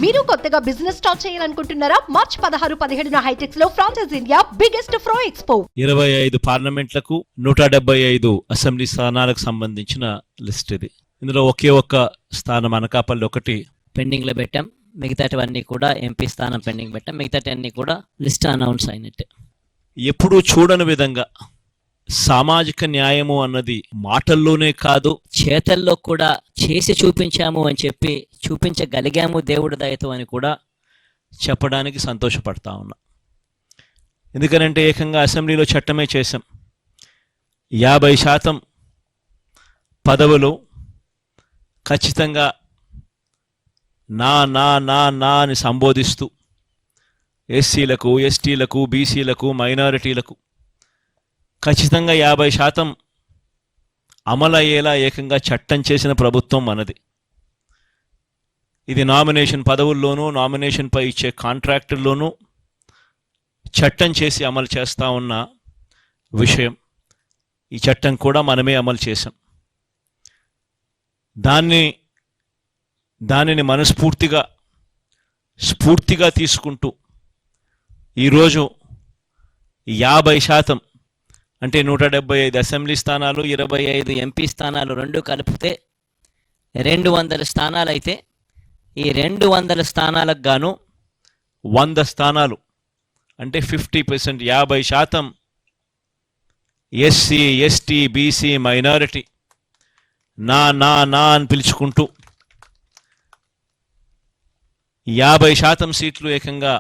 మీరు కొత్తగా business start చేయాలనుకుంటున్నారా? మార్చ్ 16, 17న హైటెక్స్ లో franchise India biggest ఫ్రో expo. 25 పార్లమెంట్లకు 175 assembly స్థానాలకు సంబంధించిన లిస్ట్ ఇది. ఇందులో ఒకే ఒక్క స్థానం అనకాపల్లి ఒకటి పెండింగ్ లో పెట్టాం. మిగతావన్నీ కూడా ఎంపీ స్థానం పెండింగ్ పెట్టాం. మిగతావన్నీ కూడా లిస్ట్ అనౌన్స్ అయినట్టే. ఎప్పుడూ చూడని విధంగా సామాజిక న్యాయము అన్నది మాటల్లోనే కాదు, చేతల్లో కూడా చేసి చూపించాము అని చెప్పి చూపించగలిగాము దేవుడి దయతో అని కూడా చెప్పడానికి సంతోషపడతా ఉన్నా. ఎందుకనంటే ఏకంగా అసెంబ్లీలో చట్టమే చేశాం. 50% పదవులు ఖచ్చితంగా నా నా నా నా అని సంబోధిస్తూ ఎస్సీలకు, ఎస్టీలకు, బీసీలకు, మైనారిటీలకు ఖచ్చితంగా 50% అమలయ్యేలా ఏకంగా చట్టం చేసిన ప్రభుత్వం మనది. ఇది నామినేషన్ పదవుల్లోనూ, నామినేషన్పై ఇచ్చే కాంట్రాక్టుల్లోనూ చట్టం చేసి అమలు చేస్తూ ఉన్న విషయం. ఈ చట్టం కూడా మనమే అమలు చేశాం. దానిని మనస్ఫూర్తిగా స్ఫూర్తిగా తీసుకుంటూ ఈరోజు 50% అంటే 175 అసెంబ్లీ స్థానాలు, 25 ఎంపీ స్థానాలు రెండు కలిపితే 200 స్థానాలు అయితే ఈ 200 స్థానాలకు గాను 100 స్థానాలు అంటే 50%, 50% ఎస్సీ, ఎస్టీ, బీసీ, మైనారిటీ నా నా నా అని పిలుచుకుంటూ 50% సీట్లు ఏకంగా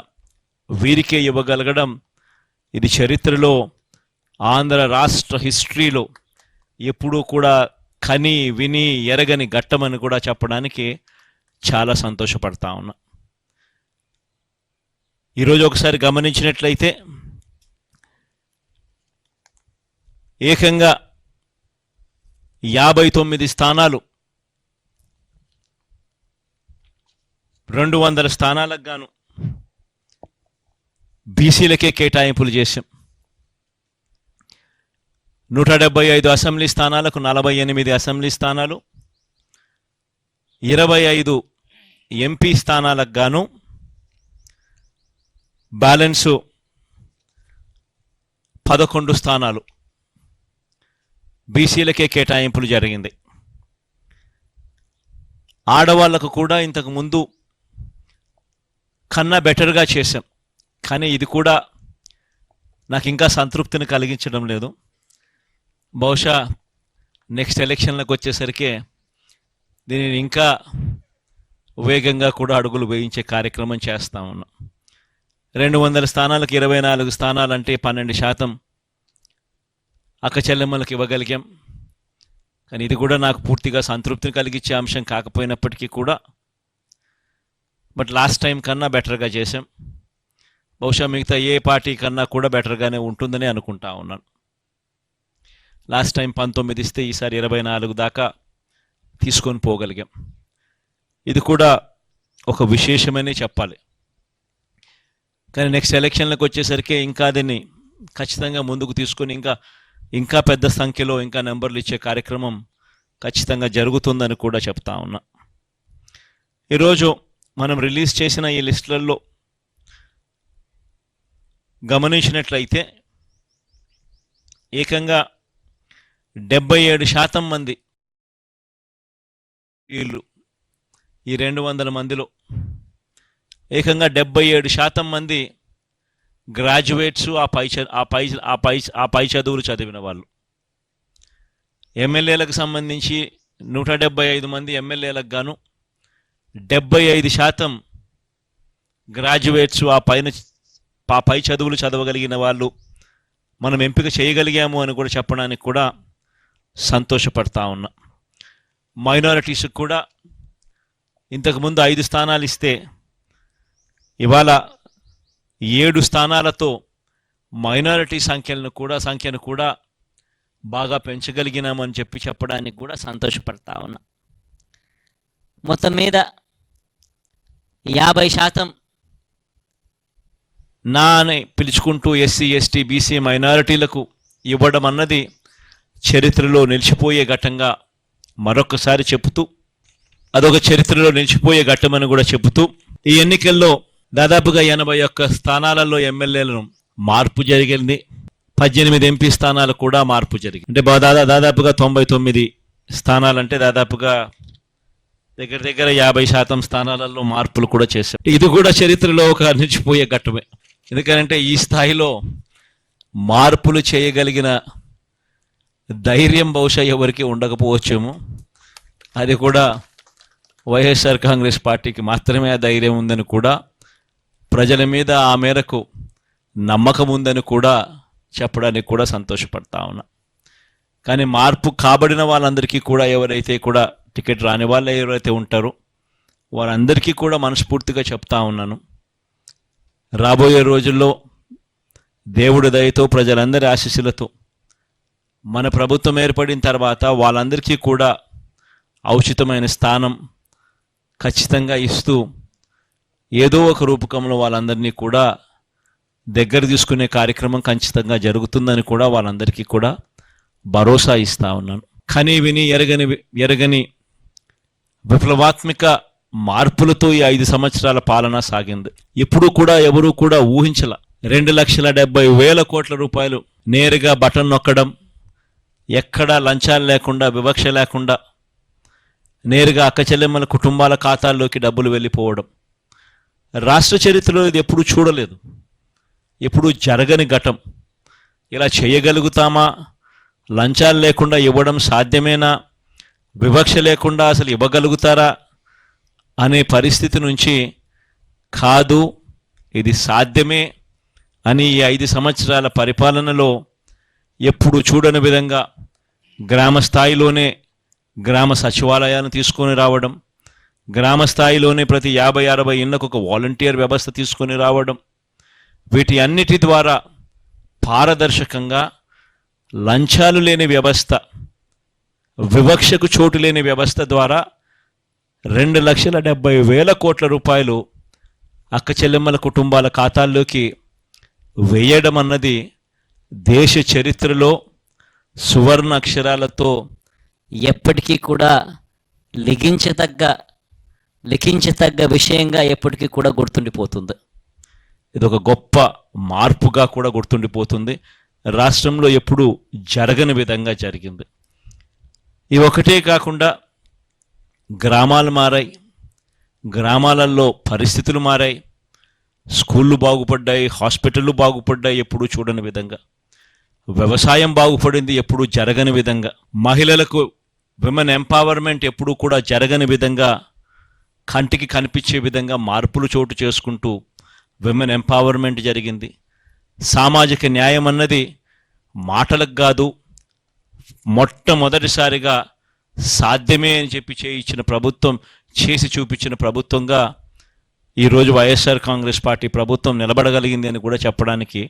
వీరికే ఇవ్వగలగడం ఇది చరిత్రలో, ఆంధ్ర రాష్ట్ర హిస్టరీలో ఎప్పుడూ కూడా కని విని ఎరగని ఘట్టమని కూడా చెప్పడానికి చాలా సంతోషపడతా ఉన్నా. ఈరోజు ఒకసారి గమనించినట్లయితే ఏకంగా 59 స్థానాలు 200 స్థానాలకు గాను బీసీలకే కేటాయింపులు చేశాం. 175 అసెంబ్లీ స్థానాలకు 48 అసెంబ్లీ స్థానాలు, 25 ఎంపీ స్థానాలకు గాను బ్యాలెన్సు 11 స్థానాలు బీసీలకే కేటాయింపులు జరిగింది. ఆడవాళ్లకు కూడా ఇంతకు ముందు కన్నా బెటర్గా చేశాం. కానీ ఇది కూడా నాకు ఇంకా సంతృప్తిని కలిగించడం లేదు. బహుశా నెక్స్ట్ ఎలక్షన్లకు వచ్చేసరికి దీనిని ఇంకా వేగంగా కూడా అడుగులు వేయించే కార్యక్రమం చేస్తా ఉన్నాం. 200 స్థానాలకు 24 స్థానాలంటే 12% అక్క చెల్లెమ్మలకు ఇవ్వగలిగాం. కానీ ఇది కూడా నాకు పూర్తిగా సంతృప్తిని కలిగించే అంశం కాకపోయినప్పటికీ కూడా బట్ లాస్ట్ టైం కన్నా బెటర్గా చేశాం. బహుశా మిగతా ఏ పార్టీ కన్నా కూడా బెటర్గానే ఉంటుందని అనుకుంటా ఉన్నాను. లాస్ట్ టైం 19 ఇస్తే ఈసారి 24 దాకా తీసుకొని పోగలిగాం. ఇది కూడా ఒక విశేషమనే చెప్పాలి. కానీ నెక్స్ట్ ఎలక్షన్లకు వచ్చేసరికి ఇంకా దీన్ని ఖచ్చితంగా ముందుకు తీసుకొని ఇంకా పెద్ద సంఖ్యలో ఇంకా నెంబర్లు ఇచ్చే కార్యక్రమం ఖచ్చితంగా జరుగుతుందని కూడా చెప్తా ఉన్నా. ఈరోజు మనం రిలీజ్ చేసిన ఈ లిస్టులలో గమనించినట్లయితే ఏకంగా 77% మంది వీళ్ళు ఈ 200 మందిలో ఏకంగా 77% మంది గ్రాడ్యుయేట్స్, ఆ పై చదువులు చదివిన వాళ్ళు. ఎమ్మెల్యేలకు సంబంధించి 175 మంది ఎమ్మెల్యేలకు గాను 75% గ్రాడ్యుయేట్స్, ఆ పై చదువులు చదవగలిగిన వాళ్ళు మనం ఎంపిక చేయగలిగాము అని కూడా చెప్పడానికి కూడా సంతోషపడతా ఉన్నా. మైనారిటీస్కి కూడా ఇంతకుముందు 5 స్థానాలు ఇస్తే ఇవాళ 7 స్థానాలతో మైనారిటీ సంఖ్యను కూడా బాగా పెంచగలిగినామని చెప్పడానికి కూడా సంతోషపడతా ఉన్నా. మొత్తం మీద 50% నా అని పిలుచుకుంటూ ఎస్సీ, ఎస్టీ, బీసీ, మైనారిటీలకు ఇవ్వడం అన్నది చరిత్రలో నిలిచిపోయే ఘట్టంగా మరొకసారి చెబుతూ, అదొక చరిత్రలో నిలిచిపోయే ఘట్టమని కూడా చెబుతూ ఈ ఎన్నికల్లో దాదాపుగా 81 స్థానాలలో ఎమ్మెల్యేలను మార్పు జరిగింది. 18 ఎంపీ స్థానాలు కూడా మార్పు జరిగింది. అంటే దాదాపుగా 99 స్థానాలంటే దాదాపుగా దగ్గర 50% స్థానాలలో మార్పులు కూడా చేశారు. ఇది కూడా చరిత్రలో ఒక నిలిచిపోయే ఘట్టమే. ఎందుకంటే ఈ స్థాయిలో మార్పులు చేయగలిగిన ధైర్యం బహుశా ఎవరికి ఉండకపోవచ్చేమో. అది కూడా వైఎస్ఆర్ కాంగ్రెస్ పార్టీకి మాత్రమే ఆ ధైర్యం ఉందని కూడా, ప్రజల మీద ఆ మేరకు నమ్మకం ఉందని కూడా చెప్పడానికి కూడా సంతోషపడతా ఉన్నా. కానీ మార్పు కాబడిన వాళ్ళందరికీ కూడా, ఎవరైతే కూడా టికెట్ రాని వాళ్ళు ఎవరైతే ఉంటారో వారందరికీ కూడా మనస్ఫూర్తిగా చెప్తా ఉన్నాను, రాబోయే రోజుల్లో దేవుడి దయతో ప్రజలందరి ఆశీస్సులతో మన ప్రభుత్వం ఏర్పడిన తర్వాత వాళ్ళందరికీ కూడా ఔచితమైన స్థానం ఖచ్చితంగా ఇస్తూ ఏదో ఒక రూపకంలో వాళ్ళందరినీ కూడా దగ్గర తీసుకునే కార్యక్రమం ఖచ్చితంగా జరుగుతుందని కూడా వాళ్ళందరికీ కూడా భరోసా ఇస్తా ఉన్నాను. కానీ విని ఎరగని విప్లవాత్మక మార్పులతో ఈ 5 సంవత్సరాల పాలన సాగింది. ఇప్పుడు కూడా ఎవరూ కూడా ఊహించల 2,70,000 కోట్ల రూపాయలు నేరుగా బటన్ నొక్కడం, ఎక్కడా లంచాలు లేకుండా, వివక్ష లేకుండా నేరుగా అక్కచెల్లెమ్మల కుటుంబాల ఖాతాల్లోకి డబ్బులు వెళ్ళిపోవడం రాష్ట్ర చరిత్రలో ఇది ఎప్పుడూ చూడలేదు, ఎప్పుడూ జరగని ఘటం. ఇలా చేయగలుగుతామా? లంచాలు లేకుండా ఇవ్వడం సాధ్యమేనా? వివక్ష లేకుండా అసలు ఇవ్వగలుగుతారా అనే పరిస్థితి నుంచి కాదు, ఇది సాధ్యమే అని ఈ 5 సంవత్సరాల పరిపాలనలో ఎప్పుడు చూడని విధంగా గ్రామ స్థాయిలోనే గ్రామ సచివాలయాన్ని తీసుకొని రావడం, గ్రామ స్థాయిలోనే ప్రతి 50-60 ఇళ్లకు ఒక వాలంటీర్ వ్యవస్థ తీసుకొని రావడం, వీటి అన్నిటి ద్వారా పారదర్శకంగా లంచాలు లేని వ్యవస్థ, వివక్షకు చోటు లేని వ్యవస్థ ద్వారా 2,70,000 కోట్ల రూపాయలు అక్క చెల్లెమ్మల కుటుంబాల ఖాతాల్లోకి వేయడం అన్నది దేశ చరిత్రలో సువర్ణ అక్షరాలతో ఎప్పటికీ కూడా లిఖించదగ్గ విషయంగా ఎప్పటికీ కూడా గుర్తుండిపోతుంది. ఇది ఒక గొప్ప మార్పుగా కూడా గుర్తుండిపోతుంది. రాష్ట్రంలో ఎప్పుడూ జరగని విధంగా జరిగింది. ఇవి ఒకటే కాకుండా గ్రామాలు మారాయి, గ్రామాలలో పరిస్థితులు మారాయి, స్కూళ్ళు బాగుపడ్డాయి, హాస్పిటళ్ళు బాగుపడ్డాయి ఎప్పుడూ చూడని విధంగా, వ్యవసాయం బాగుపడింది ఎప్పుడూ జరగని విధంగా, మహిళలకు విమెన్ ఎంపవర్మెంట్ ఎప్పుడూ కూడా జరగని విధంగా, కంటికి కనిపించే విధంగా మార్పులు చోటు చేసుకుంటూ విమెన్ ఎంపవర్మెంట్ జరిగింది. సామాజిక న్యాయం అన్నది మాటలకు కాదు, మొట్టమొదటిసారిగా సాధ్యమే అని చెప్పి చేయించిన ప్రభుత్వం, చేసి చూపించిన ప్రభుత్వంగా ఈరోజు వైఎస్ఆర్ కాంగ్రెస్ పార్టీ ప్రభుత్వం నిలబడగలిగింది అని కూడా చెప్పడానికి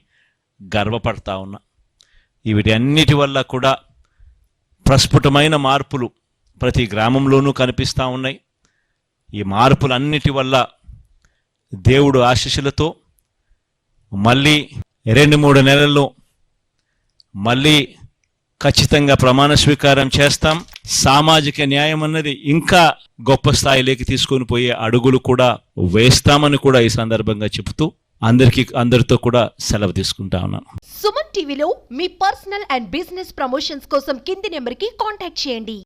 గర్వపడతా ఉన్నా. వీటి అన్నిటి వల్ల కూడా ప్రస్ఫుటమైన మార్పులు ప్రతి గ్రామంలోనూ కనిపిస్తూ ఉన్నాయి. ఈ మార్పులన్నిటి వల్ల దేవుడు ఆశీస్సులతో మళ్ళీ 2-3 నెలల్లో మళ్ళీ ఖచ్చితంగా ప్రమాణ స్వీకారం చేస్తాం. సామాజిక న్యాయం అన్నది ఇంకా గొప్ప స్థాయిలోకి తీసుకొని పోయే అడుగులు కూడా వేస్తామని కూడా ఈ సందర్భంగా చెబుతూ అందరితో కూడా సెలవు తీసుకుంటా ఉన్నాను. సుమన్ టీవీలో మీ పర్సనల్ అండ్ బిజినెస్ ప్రమోషన్స్ కోసం కింది నెంబర్కి కాంటాక్ట్ చేయండి.